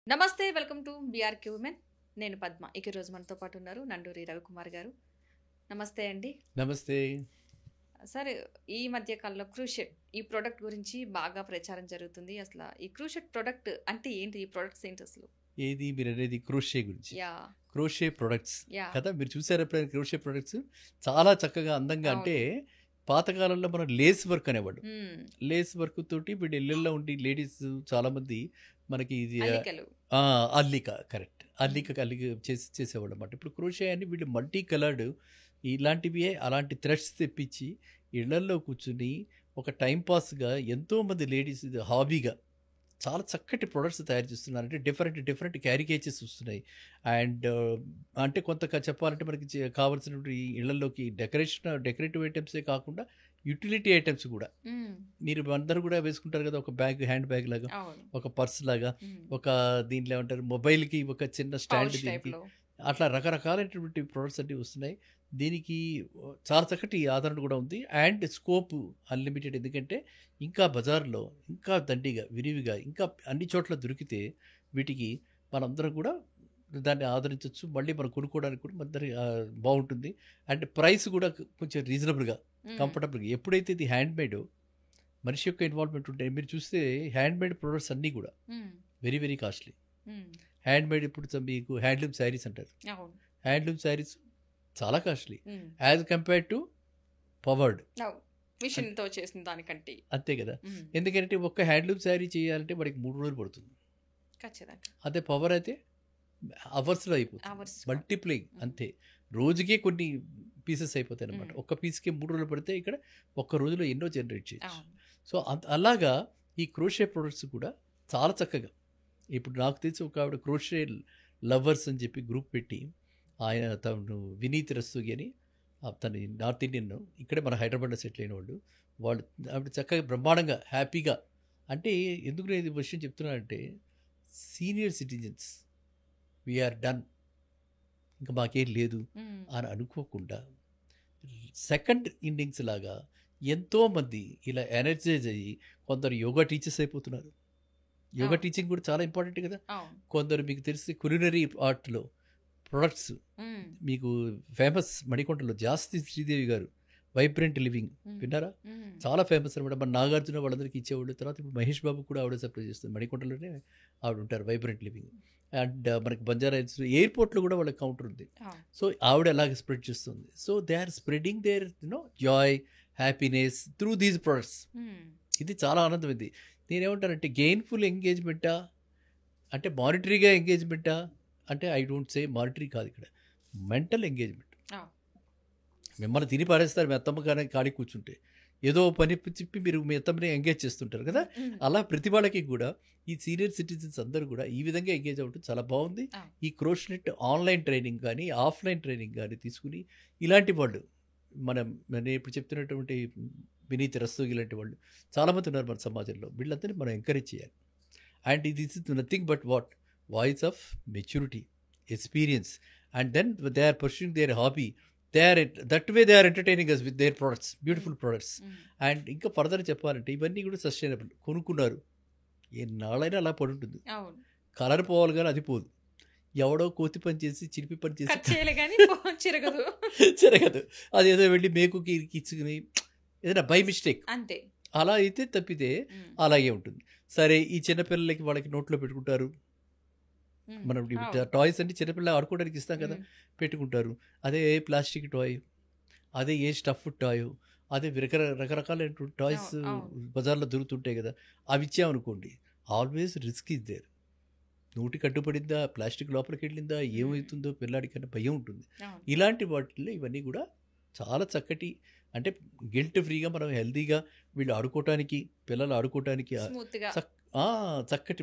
నమస్తే, welcome to BRK women. నేను పద్మ. ఇక రోజు మనతో పాటు ఉన్నారు నండూరి రవికుమార్ గారు. నమస్తే అండి. నమస్తే. సరే, ఈ మధ్య కాలంలో క్రూషెట్ ఈ ప్రోడక్ట్ గురించి బాగా ప్రచారం జరుగుతుంది. అసలు ఈ క్రూషెట్ ప్రోడక్ట్ అంటే ఏంటి? ఈ ప్రొడక్ట్స్ ఏంటి అసలు? ఏది మీరు అనేది క్రోషే గురించి? యా క్రోషే ప్రొడక్ట్స్ యా కదా, మీరు చూసారు ఎప్పుడైనా? క్రోషే ప్రొడక్ట్స్ చాలా చక్కగా అందంగా, అంటే పాతకాలంలో మనం లేస్ వర్క్ అనేవాడు. లేస్ వర్క్ తోటి వీడు ఇళ్ళల్లో ఉండి లేడీస్ చాలా మంది మనకి ఇది అల్లికలు. అల్లిక, కరెక్ట్, అల్లిక చేసేవాళ్ళు అన్నమాట. ఇప్పుడు క్రోషే అని వీళ్ళు మల్టీ కలర్డ్ ఇలాంటివి, అలాంటి థ్రెడ్స్ తెప్పించి ఇళ్లల్లో కూర్చుని ఒక టైంపాస్గా ఎంతోమంది లేడీస్ ఇది హాబీగా చాలా చక్కటి ప్రొడక్ట్స్ తయారు చేస్తున్నారు. అంటే డిఫరెంట్ క్యారికేచర్స్ వస్తున్నాయి. అండ్ అంటే కొంత చెప్పాలంటే మనకి కావాల్సినటువంటి ఇళ్లలోకి డెకరేటివ్ ఐటమ్సే కాకుండా యూటిలిటీ ఐటమ్స్ కూడా మీరు అందరూ కూడా వేసుకుంటారు కదా, ఒక బ్యాగ్, హ్యాండ్ బ్యాగ్ లాగా, ఒక పర్స్ లాగా, ఒక దీంట్లో ఏమంటారు మొబైల్కి ఒక చిన్న స్టాండ్, దీనికి అట్లా రకరకాలైనటువంటి ప్రొడక్ట్స్ అన్నీ వస్తున్నాయి. దీనికి చాలా చక్కటి ఆదరణ కూడా ఉంది. అండ్ స్కోప్ అన్లిమిటెడ్, ఎందుకంటే ఇంకా బజార్లో ఇంకా దండిగా విరివిగా ఇంకా అన్ని చోట్ల దొరికితే వీటికి మనందరం కూడా దాన్ని ఆదరించవచ్చు. మళ్ళీ మనం కొనుక్కోవడానికి కూడా మనందరి బాగుంటుంది. అండ్ ప్రైస్ కూడా కొంచెం రీజనబుల్గా, కంఫర్టబుల్గా. ఎప్పుడైతే ఇది హ్యాండ్మేడ్, మనిషి యొక్క ఇన్వాల్వ్మెంట్ ఉంటే, మీరు చూస్తే హ్యాండ్మేడ్ ప్రొడక్ట్స్ అన్నీ కూడా వెరీ వెరీ కాస్ట్లీ. హ్యాండ్మేడ్ ఇప్పుడు మీకు హ్యాండ్లూమ్ శారీస్ అంటారు. హ్యాండ్లూమ్ శారీస్ చాలా costly as compare to powered మిషన్తో చేసిన దానికంటే. అంతే కదా, ఎందుకంటే ఒక్క హ్యాండ్లూమ్ శారీ చేయాలంటే మనకి 3 రోజులు పడుతుంది. అదే పవర్ అయితే అవర్స్లో అయిపోతుంది, మల్టిప్లై. అంతే, రోజుకే కొన్ని పీసెస్ అయిపోతాయి అనమాట. ఒక్క పీస్కి 3 రోజులు పడితే ఇక్కడ ఒక్క రోజులో ఎన్నో జనరేట్ చేయొచ్చు. సో అలాగా ఈ క్రోషే ప్రొడక్ట్స్ కూడా చాలా చక్కగా, ఇప్పుడు నాకు తెలిసి ఒక ఆవిడ క్రోషే లవర్స్ అని చెప్పి గ్రూప్ పెట్టి, ఆయన తను వినీత్ రస్తోగి అని, తను నార్త్ ఇండియన్, ఇక్కడే మన హైదరాబాద్లో సెటిల్ అయిన వాళ్ళు ఆవిడ చక్కగా బ్రహ్మాండంగా హ్యాపీగా. అంటే ఎందుకు నేను ఇది విషయం చెప్తున్నానంటే, సీనియర్ సిటిజన్స్ వీఆర్ డన్, ఇంకా మాకేం లేదు అని అనుకోకుండా సెకండ్ ఇన్నింగ్స్ లాగా ఎంతోమంది ఇలా ఎనర్జైజ్ అయ్యి, కొందరు యోగా టీచర్స్ అయిపోతున్నారు. యోగా టీచింగ్ కూడా చాలా ఇంపార్టెంట్ కదా. కొందరు మీకు తెలిసి కులినరీ ఆర్ట్లో ప్రొడక్ట్స్, మీకు ఫేమస్ మణికొండలో జాస్తి శ్రీదేవి గారు వైబ్రెంట్ లివింగ్ విన్నారా? చాలా ఫేమస్ అనమాట. మన నాగార్జున వాళ్ళందరికీ ఇచ్చేవాళ్ళు. తర్వాత ఇప్పుడు మహేష్ బాబు కూడా ఆవిడ సప్లై చేస్తుంది. మణికొండలోనే ఆవిడ ఉంటారు, వైబ్రెంట్ లివింగ్. అండ్ మనకి బంజారా హిల్స్ ఎయిర్పోర్ట్లో కూడా వాళ్ళకి కౌంటర్ ఉంది. సో ఆవిడ అలాగే స్ప్రెడ్ చేస్తుంది. So they are spreading their joy, happiness through these products. ఇది చాలా ఆనందం. ఇది నేనేమంటానంటే, గెయిన్ఫుల్ ఎంగేజ్మెంటా అంటే మానిటరీగా ఎంగేజ్మెంటా అంటే, ఐ డోంట్ సే మానిటరీ కాదు, ఇక్కడ మెంటల్ ఎంగేజ్మెంట్. మిమ్మల్ని తిని పారేస్తారు మీ అత్తమ్మ కాడి కూర్చుంటే, ఏదో పని చెప్పి మీరు మీ అత్తమ్మని ఎంగేజ్ చేస్తుంటారు కదా. అలా ప్రతి వాళ్ళకి కూడా ఈ సీనియర్ సిటిజన్స్ అందరూ కూడా ఈ విధంగా ఎంగేజ్ అవ్వడం చాలా బాగుంది. ఈ క్రోషెట్ ఆన్లైన్ ట్రైనింగ్ కానీ ఆఫ్లైన్ ట్రైనింగ్ కానీ తీసుకుని ఇలాంటి వాళ్ళు, నేను ఇప్పుడు చెప్తున్నటువంటి వినీత్ రస్తోగి లాంటి వాళ్ళు చాలామంది ఉన్నారు మన సమాజంలో. వీళ్ళందరినీ మనం ఎంకరేజ్ చేయాలి. And this is nothing but what voice of maturity, experience. And then they are pursuing their hobby. That way they are entertaining us with their products, beautiful products. And ఇంకా ఫర్దర్ చెప్పాలంటే, ఇవన్నీ కూడా sustainable. కొనుక్కున్నారు, ఎన్నాళ్ళైనా అలా పడి ఉంటుంది, colour పోవాలి కానీ అది పోదు. ఎవడో కోతి పని చేసి, చిలిపి పని చేసి చిరగదు. అదేదో వెళ్ళి మేకుకి ఇచ్చుకుని ఏదైనా బై మిస్టేక్ అంతే, అలా అయితే తప్పితే అలాగే ఉంటుంది. సరే, ఈ చిన్నపిల్లలకి వాళ్ళకి నోట్లో పెట్టుకుంటారు. మనం టాయ్స్ అంటే చిన్నపిల్లలు ఆడుకోవడానికి ఇస్తాం కదా, పెట్టుకుంటారు. అదే ప్లాస్టిక్ టాయ్, అదే ఏ స్టఫ్ టాయ్, అదే రకరకాలైన టాయ్స్ బజార్లో దొరుకుతుంటాయి కదా, అవి ఇచ్చామనుకోండి, ఆల్వేస్ రిస్క్ ఇస్ దేర్. నోటి కట్టుబడిందా, ప్లాస్టిక్ లోపలికి వెళ్ళిందా, ఏమవుతుందో పిల్లాడికన్నా భయం ఉంటుంది. ఇలాంటి వాటిల్లో ఇవన్నీ కూడా చాలా చక్కటి, అంటే గిల్ట్ ఫ్రీగా మనం హెల్తీగా వీళ్ళు ఆడుకోవటానికి, పిల్లలు ఆడుకోవటానికి చక్కటి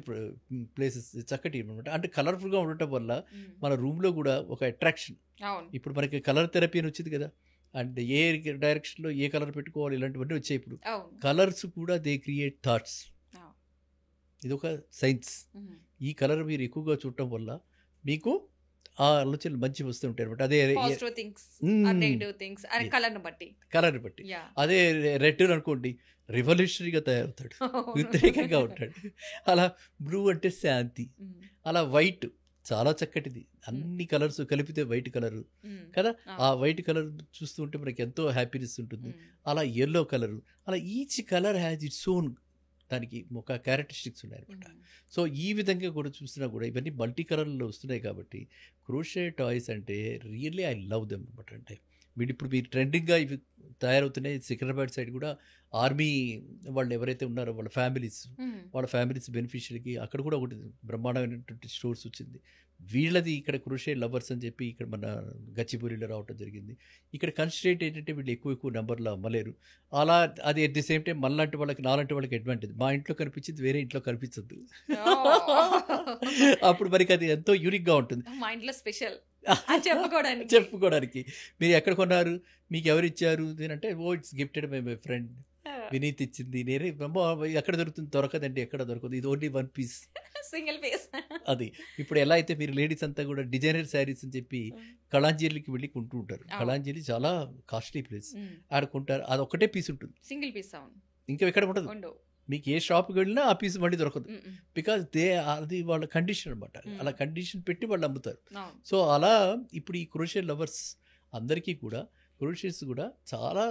ప్లేసెస్, చక్కటి అనమాట. అంటే కలర్ఫుల్గా ఉండటం వల్ల మన రూమ్లో కూడా ఒక అట్రాక్షన్. ఇప్పుడు మనకి కలర్ థెరపీ అని వచ్చింది కదా, అండ్ ఏ డైరెక్షన్లో ఏ కలర్ పెట్టుకోవాలి ఇలాంటివన్నీ వచ్చాయి. ఇప్పుడు కలర్స్ కూడా దే క్రియేట్ థాట్స్. ఇది ఒక సైన్స్. ఈ కలర్ మీరు ఎక్కువగా చూడటం వల్ల మీకు ఆ ఆలోచనలు మంచివి వస్తూ ఉంటాయి అనమాట. అదే positive things or negative things అరే కలర్ని బట్టి కలర్ని బట్టి. యా అదే రెడ్ అనుకోండి, రెవల్యూషనరీగా తయారవుతాడు, వ్యతిరేకంగా ఉంటాడు. అలా బ్లూ అంటే శాంతి, అలా వైట్ చాలా చక్కటిది, అన్ని కలర్స్ కలిపితే వైట్ కలర్ కదా, ఆ వైట్ కలర్ చూస్తూ ఉంటే మనకి ఎంతో హ్యాపీనెస్ ఉంటుంది. అలా ఎల్లో కలరు, అలా each colour has its own దానికి ఒక క్యారెక్టరిస్టిక్స్ ఉన్నాయన్నమాట. సో ఈ విధంగా కూడా చూసినా కూడా ఇవన్నీ మల్టీ కలర్లో వస్తున్నాయి కాబట్టి క్రోషే టాయ్స్ అంటే రియల్లీ ఐ లవ్ దెమ్ అనమాట. అంటే ఇప్పుడు మీరు ట్రెండింగ్గా ఇవి తయారవుతున్నాయి. సికింద్రాబాద్ సైడ్ కూడా ఆర్మీ వాళ్ళు ఎవరైతే ఉన్నారో వాళ్ళ ఫ్యామిలీస్ బెనిఫిషియరీకి అక్కడ కూడా ఒకటి బ్రహ్మాండమైనటువంటి స్టోర్స్ వచ్చింది. వీళ్ళది ఇక్కడ క్రోషే లవర్స్ అని చెప్పి ఇక్కడ మన గచ్చిబౌలిలో రావటం జరిగింది. ఇక్కడ కన్స్ట్రెయింట్ ఏంటంటే వీళ్ళు ఎక్కువ నెంబర్లో అమ్మలేరు. అలా అది ఎట్ ది సేమ్ టైం మనలాంటి వాళ్ళకి నాలాంటి వాళ్ళకి అడ్వాంటేజ్. మా ఇంట్లో కనిపించింది వేరే ఇంట్లో కనిపించద్దు, అప్పుడు మరికి అది ఎంతో యూనిక్గా ఉంటుంది. మా ఇంట్లో స్పెషల్ చెప్పుకోవడానికి మీరు ఎక్కడ కొన్నారు, మీకు ఎవరు ఇచ్చారు అంటే, oh it's gifted by my friend Vineeth ఇచ్చింది. నేనే ఎక్కడ దొరుకుతుంది, దొరకదండి, ఎక్కడ దొరకదు, ఇది only one piece, single piece. అది ఇప్పుడు ఎలా అయితే మీరు లేడీస్ అంతా కూడా డిజైనర్ శారీస్ అని చెప్పి కళాంజలికి వెళ్ళి కొంటూ ఉంటారు. కళాంజలి చాలా కాస్ట్లీ ప్లేస్, ఆడుకుంటారు. అది ఒకటే పీస్ ఉంటుంది, సింగిల్ పీస్, ఇంకా ఎక్కడ ఉండదు. మీకు ఏ షాప్కి వెళ్ళినా ఆ పీస్ మళ్ళీ దొరకదు, బికాజ్ అది వాళ్ళ కండిషన్ అనమాట. అలా కండిషన్ పెట్టి వాళ్ళు అమ్ముతారు. సో అలా ఇప్పుడు ఈ క్రోషే లవర్స్ అందరికీ కూడా క్రోషేస్ కూడా చాలా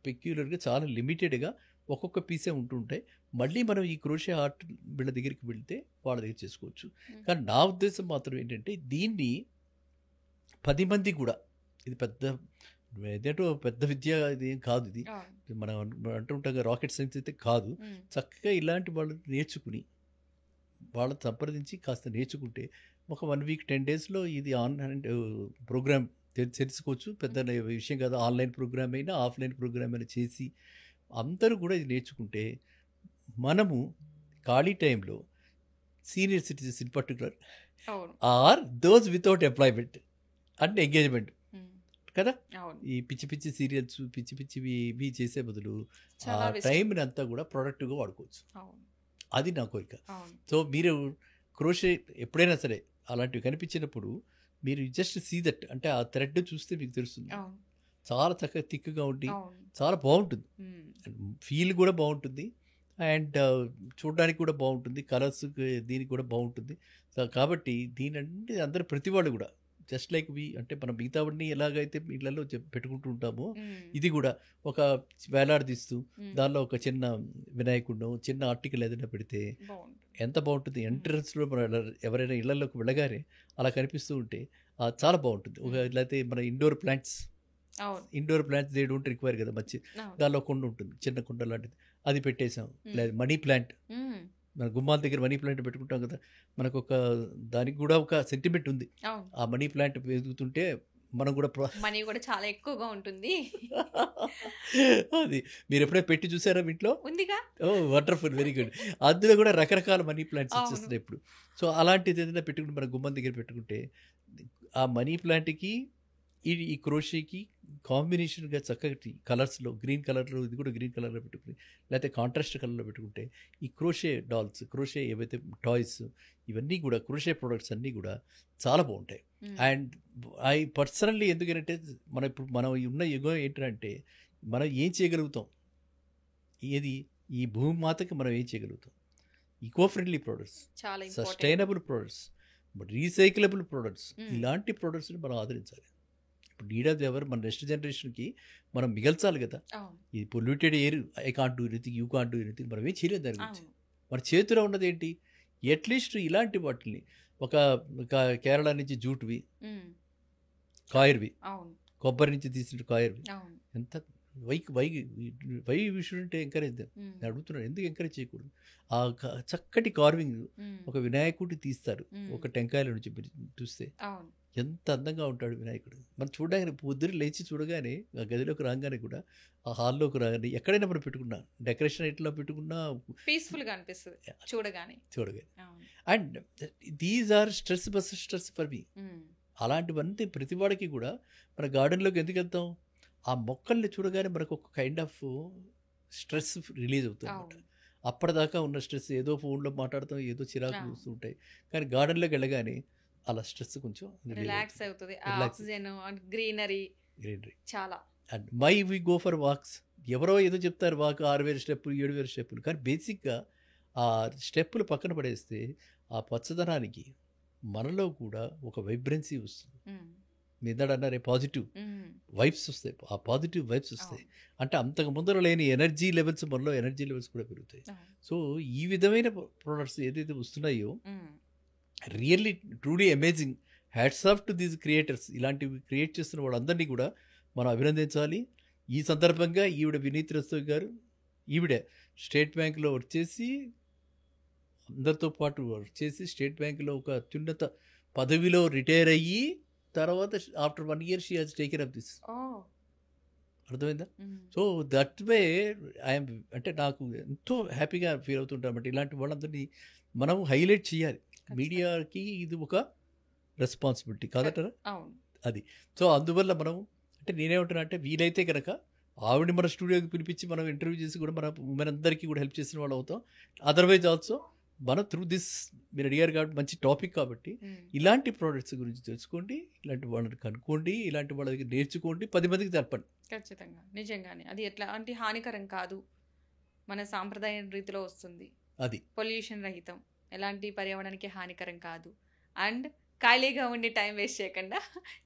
పెక్యులర్గా, చాలా లిమిటెడ్గా ఒక్కొక్క పీసే ఉంటుంటాయి. మళ్ళీ మనం ఈ క్రోషే ఆర్ట్ వీళ్ళ దగ్గరికి వెళ్తే వాళ్ళ దగ్గర చేసుకోవచ్చు. కానీ నా ఉద్దేశం మాత్రం ఏంటంటే దీన్ని 10 మంది కూడా, ఇది ఏదంటే పెద్ద విద్య ఇది ఏం కాదు, ఇది మనం అంటుంటాం రాకెట్ సైన్స్ అయితే కాదు. చక్కగా ఇలాంటి వాళ్ళు నేర్చుకుని వాళ్ళని సంప్రదించి కాస్త నేర్చుకుంటే ఒక 1 వీక్ 10 డేస్లో ఇది ఆన్లైన్ ప్రోగ్రామ్ తెలుసుకోవచ్చు. పెద్ద విషయం కాదు. ఆన్లైన్ ప్రోగ్రామ్ అయినా ఆఫ్లైన్ ప్రోగ్రామ్ అయినా చేసి అందరూ కూడా ఇది నేర్చుకుంటే మనము ఖాళీ టైంలో senior citizens in particular or those without employment and engagement కదా, ఈ పిచ్చి సీరియల్స్ పిచ్చివి చేసే బదులు ఆ టైంని అంతా కూడా ప్రొడక్టివ్గా వాడుకోవచ్చు. అది నా కోరిక. సో మీరు క్రోషే ఎప్పుడైనా సరే అలాంటివి కనిపించినప్పుడు మీరు జస్ట్ సీ దట్, అంటే ఆ థ్రెడ్ చూస్తే మీకు తెలుస్తుంది. చాలా చక్కగా థిక్గా ఉండి చాలా బాగుంటుంది, ఫీల్ కూడా బాగుంటుంది, అండ్ చూడడానికి కూడా బాగుంటుంది, కలర్స్ దీనికి కూడా బాగుంటుంది. కాబట్టి దీనంటే అందరు ప్రతి వాళ్ళు కూడా జస్ట్ లైక్ అంటే మనం మిగతావన్నీ ఎలాగైతే ఇళ్లలో పెట్టుకుంటూ ఉంటామో ఇది కూడా ఒక వేలాడదీస్తూ దానిలో ఒక చిన్న వినాయకుడు, చిన్న ఆర్టికల్ ఏదైనా పెడితే ఎంత బాగుంటుంది. ఎంట్రన్స్లో ఎవరైనా ఇళ్లలోకి వెళ్ళగానే అలా కనిపిస్తూ ఉంటే చాలా బాగుంటుంది. లేకపోతే మన indoor plants they don't require కదా, మంచి దానిలో కుండ ఉంటుంది, చిన్న కుండ లాంటిది, అది పెట్టేసాం. లేదా మనీ ప్లాంట్, మన గుమ్మాల దగ్గర మనీ ప్లాంట్ పెట్టుకుంటాం కదా, మనకు ఒక దానికి కూడా ఒక సెంటిమెంట్ ఉంది. ఆ మనీ ప్లాంట్ పెరుగుతుంటే మనం కూడా మనీ కూడా చాలా ఎక్కువగా ఉంటుంది. అది మీరు ఎప్పుడైనా పెట్టి చూసారా ఇంట్లో? ఉందిగా. ఓ వండర్ఫుల్, వెరీ గుడ్. అందులో కూడా రకరకాల మనీ ప్లాంట్స్ వచ్చేస్తున్నాయి ఇప్పుడు. సో అలాంటిది ఏదైనా పెట్టుకుంటే మన గుమ్మం దగ్గర పెట్టుకుంటే ఆ మనీ ప్లాంట్కి ఈ క్రోషేకి కాంబినేషన్గా చక్కటి కలర్స్లో, గ్రీన్ కలర్లో, ఇది కూడా గ్రీన్ కలర్లో పెట్టుకుని, లేకపోతే కాంట్రాస్ట్ కలర్లో పెట్టుకుంటే ఈ క్రోషే డాల్స్, క్రోషే ఏవైతే టాయ్స్, ఇవన్నీ కూడా క్రోషే ప్రొడక్ట్స్ అన్నీ కూడా చాలా బాగుంటాయి. అండ్ ఐ పర్సనల్లీ ఎందుకంటే మనం ఉన్న యుగం ఏంటంటే మనం ఏం చేయగలుగుతాం, ఏది ఈ భూమి మాతకి మనం ఏం చేయగలుగుతాం, eco friendly products, sustainable products, recyclable products, ఇలాంటి ప్రొడక్ట్స్ని మనం ఆదరించాలి. ఇప్పుడు నీడ్ ఆఫ్ ఎవర్ మన నెక్స్ట్ జనరేషన్కి మనం మిగల్చాలి కదా. ఈ polluted air, I can't do anything, you can't do anything, మనం ఏం చేయలేదు దాని గురించి. మన చేతిలో ఉన్నది ఏంటి, అట్లీస్ట్ ఇలాంటి వాటిని ఒక కేరళ నుంచి జూట్వి, కాయర్వి, కొబ్బరి నుంచి తీసిన కాయర్వి, ఎంత why we shouldn't encourage them. నేను అడుగుతున్నాను, ఎందుకు ఎంకరేజ్ చేయకూడదు? ఆ చక్కటి కార్వింగ్, ఒక వినాయకుడిని తీస్తారు ఒక టెంకాయల నుంచి చూస్తే ఎంత అందంగా ఉంటాడు వినాయకుడు. మనం చూడగానే పొద్దున్న లేచి చూడగానే ఆ గదిలోకి రాగానే కూడా, ఆ హాల్లోకి రాగానే ఎక్కడైనా మనం పెట్టుకున్నా, డెకరేషన్ ఎట్లా పెట్టుకున్నా పీస్ఫుల్గా అనిపిస్తుంది చూడగానే. And these are stress for me. అలాంటివన్నీ ప్రతివాడికి కూడా మన గార్డెన్లోకి ఎందుకు వెళ్తాం, ఆ మొక్కల్ని చూడగానే మనకు ఒక కైండ్ ఆఫ్ స్ట్రెస్ రిలీజ్ అవుతుంది అనమాట. అప్పటిదాకా ఉన్న స్ట్రెస్, ఏదో ఫోన్లో మాట్లాడతాం, ఏదో చిరాకు చూస్తూ ఉంటాయి. కానీ గార్డెన్లోకి వెళ్ళగానే అలా స్ట్రెస్ కొంచెం రిలాక్స్ అవుతుంది, ఆక్సిజన్, గ్రీనరీ చాలా. And we go for walks. ఎవరో ఏదో చెప్తారు వాక్ 6,000 స్టెప్పులు 7,000 స్టెప్పులు, కానీ బేసిక్గా ఆ స్టెప్పులు పక్కన పడేస్తే ఆ పచ్చదనానికి మనలో కూడా ఒక వైబ్రెన్సీ వస్తుంది. మీదడ అన్నారే పాజిటివ్ వైబ్స్ వస్తాయి, ఆ పాజిటివ్ వైబ్స్ వస్తాయి. అంటే అంతకు ముందర లేని ఎనర్జీ లెవెల్స్ మనలో ఎనర్జీ లెవెల్స్ కూడా పెరుగుతాయి. సో ఈ విధమైన ప్రోడక్ట్స్ ఏదైతే వస్తున్నాయో really truly amazing. Hats off to these creators. ఇలాంటివి క్రియేట్ చేస్తున్న వాళ్ళందరినీ కూడా మనం అభినందించాలి. ఈ సందర్భంగా ఈవిడ వినీత్ రస్తోగి గారు, ఈవిడ స్టేట్ బ్యాంక్లో వర్క్ చేసి అందరితో పాటు వర్క్ చేసి స్టేట్ బ్యాంక్లో ఒక అత్యున్నత పదవిలో రిటైర్ అయ్యి తర్వాత after 1 year she has taken up this. అర్థమైందా? సో దట్ వే ఐఎమ్, అంటే నాకు ఎంతో హ్యాపీగా ఫీల్ అవుతుంటాను. బట్ ఇలాంటి వాళ్ళందరినీ మనం హైలైట్ చేయాలి. మీడియాకి ఇది ఒక రెస్పాన్సిబిలిటీ కాదంటారా? అది. సో అందువల్ల మనం, అంటే నేనేమంటున్నా అంటే వీలైతే కనుక ఆవిడని మన స్టూడియోకి పిలిపించి మనం ఇంటర్వ్యూ చేసి కూడా మనందరికీ కూడా హెల్ప్ చేసిన వాళ్ళు అవుతాం. అదర్వైజ్ ఆల్సో మనం త్రూ దిస్, మీరు అడిగారు కాబట్టి మంచి టాపిక్ కాబట్టి ఇలాంటి ప్రోడక్ట్స్ గురించి తెలుసుకోండి, ఇలాంటి వాళ్ళని కనుక్కోండి, ఇలాంటి వాళ్ళ దగ్గర నేర్చుకోండి, 10 మందికి తెలపండి. ఖచ్చితంగా, నిజంగానే అది ఎట్లాంటి హానికరం కాదు, మన సాంప్రదాయ రీతిలో వస్తుంది, అది పొల్యూషన్ రహితం, ఎలాంటి పర్యావరణానికి హానికరం కాదు. అండ్ ఖాళీగా ఉండి టైం వేస్ట్ చేయకుండా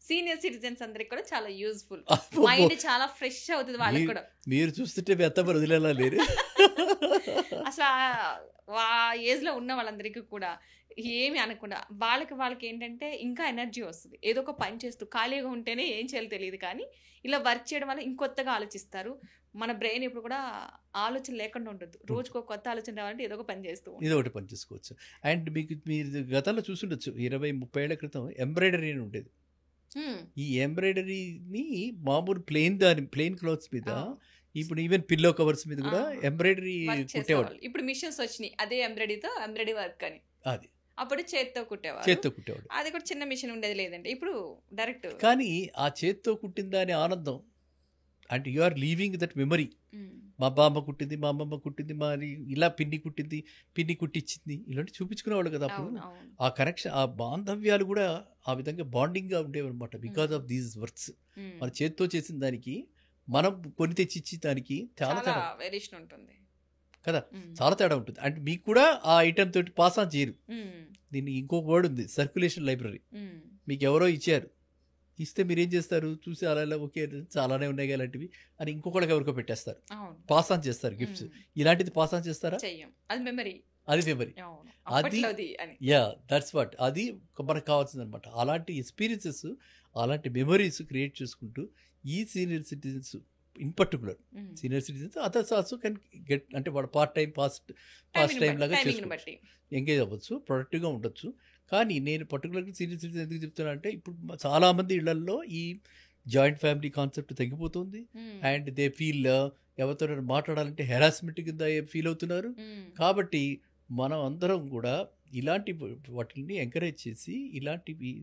సీనియర్ సిటిజన్స్ అందరికి కూడా చాలా యూజ్ఫుల్, మైండ్ చాలా ఫ్రెష్ అవుతుంది వాళ్ళకి కూడా. మీరు చూస్తుంటే మెత్తమని వదిలేలా లేరు. అసలు ఆ ఏజ్లో ఉన్న వాళ్ళందరికీ కూడా ఏమి అనకుండా వాళ్ళకి ఏంటంటే ఇంకా ఎనర్జీ వస్తుంది. ఏదో ఒక పని చేస్తూ ఖాళీగా ఉంటేనే ఏం చేయాలో తెలియదు, కానీ ఇలా వర్క్ చేయడం వల్ల ఇంకొత్తగా ఆలోచిస్తారు. మన బ్రెయిన్ ఇప్పుడు కూడా ఆలోచన లేకుండా ఉండదు, రోజుకు ఒక కొత్త ఆలోచన రావాలంటే ఏదో ఒక పని చేస్తూ ఏదో ఒకటి పని చేసుకోవచ్చు. అండ్ మీరు గతంలో చూసుండొచ్చు, 20-30 ఏళ్ల క్రితం ఎంబ్రాయిడరీ అని ఉండేది. ఈ ఎంబ్రాయిడరీని మామూలు ప్లెయిన్ క్లాత్స్ మీద, ఇప్పుడు ఈవెన్ పిల్లో కవర్స్ మీద కూడా ఎంబ్రాయిడరీ కుట్టేవాళ్ళు. ఇప్పుడు మిషన్స్ వచ్చినాయి, అదే ఎంబ్రాయిడరీ వర్క్ అని. అది అప్పుడు చేత్తో కుట్టేవాడు. అది కూడా చిన్న మిషన్ ఉండేది లేదండి, ఇప్పుడు డైరెక్ట్. కానీ ఆ చేత్తో కుట్టిన దాని ఆనందం, and you are leaving that memory. మా బామ్మ కుట్టింది, మా అమ్మమ్మ కుట్టింది, మరి ఇలా పిన్ని కుట్టింది, పిన్ని కుట్టించింది, ఇలాంటి చూపించుకునేవాళ్ళు కదా అప్పుడు. ఆ కనెక్షన్, ఆ బాంధవ్యాలు కూడా ఆ విధంగా బాండింగ్గా ఉండేవి అనమాట, బికాస్ ఆఫ్ దీస్ వర్క్స్. మన చేత్తో చేసిన దానికి మనం కొని తెచ్చి దానికి చాలా తేడా వేరియేషన్ ఉంటుంది కదా, చాలా తేడా ఉంటుంది. అండ్ మీకు కూడా ఆ ఐటెం తోటి పాస్ ఆన్ చేయరు. దీన్ని ఇంకొక వర్డ్ ఉంది, సర్క్యులేషన్ లైబ్రరీ. మీకు ఎవరో ఇచ్చారు, ఇస్తే మీరు ఏం చేస్తారు, చూసి అలా ఓకే చాలానే ఉన్నాయి ఇలాంటివి అని ఇంకొకళ్ళకి ఎవరికో పెట్టేస్తారు, పాస్ ఆన్ చేస్తారు గిఫ్ట్స్. ఇలాంటిది పాస్ ఆన్ చేస్తారా? అది మెమరీ. అది యా, దట్స్ వాట్, అది మనకు కావాల్సింది అనమాట. అలాంటి ఎక్స్పీరియన్సెస్, అలాంటి మెమరీస్ క్రియేట్ చేసుకుంటూ ఈ senior citizens in particular, senior citizens others also can get, అంటే వాడు పాస్ట్ టైం లాగా చేసుకోవచ్చు, ఎంగేజ్ అవ్వచ్చు, ప్రొడక్టివ్గా ఉండొచ్చు. కానీ నేను పర్టికులర్గా సీనియర్ సిటిజన్ ఎందుకు చెప్తున్నా అంటే, ఇప్పుడు చాలామంది ఇళ్లలో ఈ జాయింట్ ఫ్యామిలీ కాన్సెప్ట్ తగ్గిపోతుంది. అండ్ దే ఫీల్ ఎవరితో మాట్లాడాలంటే హెరాస్మెంట్ కింద ఫీల్ అవుతున్నారు. కాబట్టి మనం అందరం కూడా ఇలాంటి వాటిని ఎంకరేజ్ చేసి, ఇలాంటివి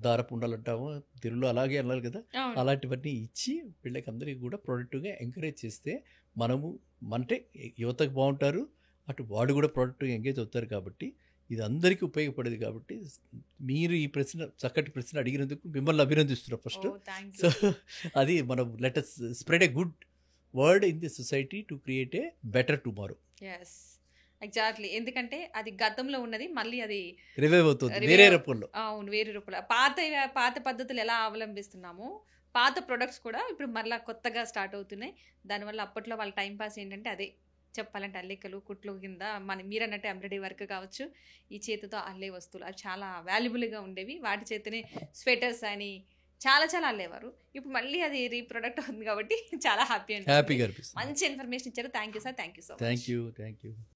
దారపు ఉండాలంటాము తెలుగులో, అలాగే అనాలి కదా, అలాంటివన్నీ ఇచ్చి వీళ్ళకి అందరికీ కూడా ప్రొడక్టివ్గా ఎంకరేజ్ చేస్తే మనము, అంటే యువతకు బాగుంటారు, అటు వాడు కూడా ప్రొడక్టివ్గా ఎంగేజ్ అవుతారు. కాబట్టి ఇది అందరికీ ఉపయోగపడేది. కాబట్టి మీరు ఈ ప్రశ్న, చక్కటి ప్రశ్న అడిగినందుకు మిమ్మల్ని అభినందిస్తున్నాం ఫస్ట్. సో అది మనం let us spread a good word in the society to create a better tomorrow. Exactly, ఎందుకంటే అది గతంలో ఉన్నది మళ్ళీ అది రివైవ్ అవుతుంది వేరే రూపంలో. అవును, వేరే రూపంలో. పాత పద్ధతులు ఎలా అవలంబిస్తున్నామో, పాత ప్రొడక్ట్స్ కూడా ఇప్పుడు మళ్ళీ కొత్తగా స్టార్ట్ అవుతున్నాయి. దానివల్ల అప్పట్లో వాళ్ళ టైంపాస్ ఏంటంటే అదే చెప్పాలంటే అల్లికలు, కుట్లు కింద మీరన్నట్టు ఎంబ్రాయిడరీ వర్క్ కావచ్చు, ఈ చేతితో అల్లే వస్తువులు అవి చాలా వాల్యుబుల్గా ఉండేవి. వాటి చేతినే స్వెటర్స్ అని చాలా చాలా అల్లేవారు. ఇప్పుడు మళ్ళీ అది రీప్రొడక్ట్ అవుతుంది కాబట్టి చాలా హ్యాపీగా అనిపిస్తుంది. మంచి ఇన్ఫర్మేషన్ ఇచ్చారు. Thank you sir. Thank you so much. Thank you.